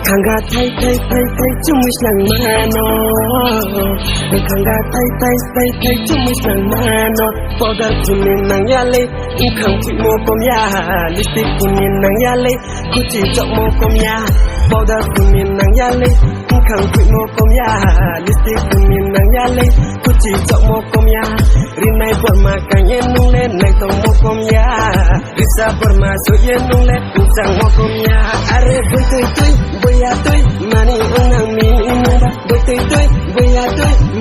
Kangga tai cumis nang mano Kangga tai cumis nang mano Powder kunin nang yale Ukang pit mo komya Lipstick kunin nang yale Kuci jok mo komya Powder kunin nang yale Ukang pit mo komya Lipstick kunin nang yale Kuci jok mo komya Rinai bermakan yenung le Nai tong mo komya Risa bermasuk yenung le Usang mo komya Are boya tuy mani unang mi inumba boy tuy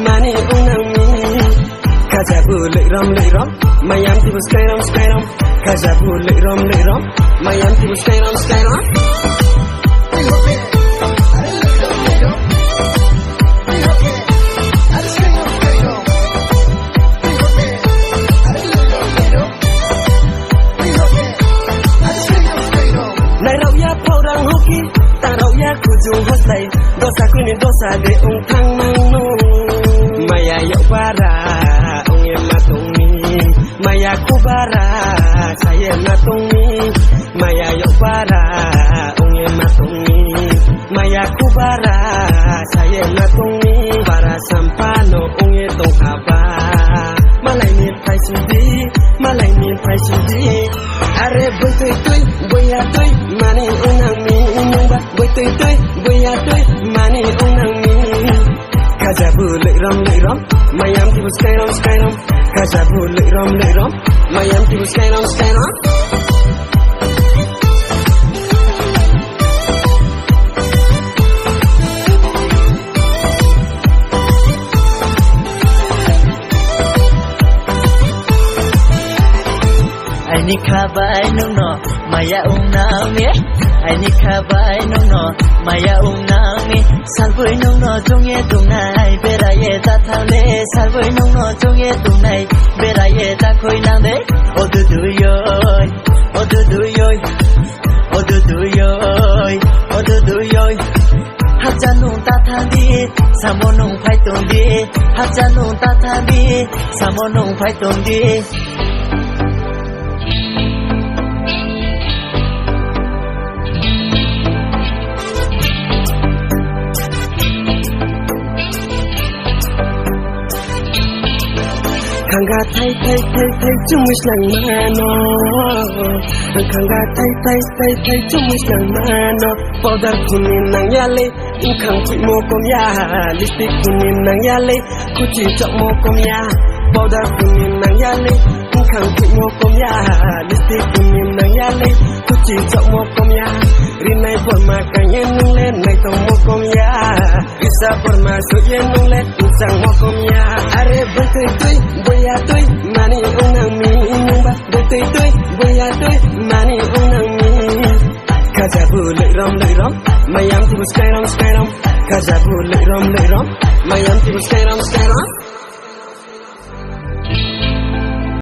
mani unang mi kajabu le rom mayam tibu skyram kajabu le rom mayam tibu skyram nai rau ya paurang hoki Kujung hostai dosa kuni dosa de ung thang nang no maya yok bara ung ye matung ni maya kubara saya matung ni maya yok bara ung ye matung ni maya kubara saya matung ni para sampano ung ye tong haba malai ni pai sudi are boya tuy mani unang mi boy tuy mani unang mi kajabu le rom mayam tibu skyram kajabu le rom mayam tibu skyram Ni kabai nung no maya unang mi ni kabai nung no maya unang mi salboi nung no jongye tunai beraye ta thale salboi nung no jongye tunai beraye ta khoi nang de odudu yoy hajanung ta thandi samonung phai tong di hajanung ta thandi samonung phai tong di Kangga tai cumis nang mano Kangga tai cumis nang mano Powder kunin nang yale Ukang pit mo komya Lipstick kunin nang yale Kuci jok mo komya Powder kunin nang yale Ukang pit mo komya Lipstick kunin nang yale Kuci jok mo komya Rinai bermakan yenung le Nai tong mo komya Bisa bermasuk yenung le Usang mo komya Are boya tuy mani unang mi inumba boy tuy mani unang mi kajabu le rom mayam tibu skyram kajabu le rom mayam tibu skyram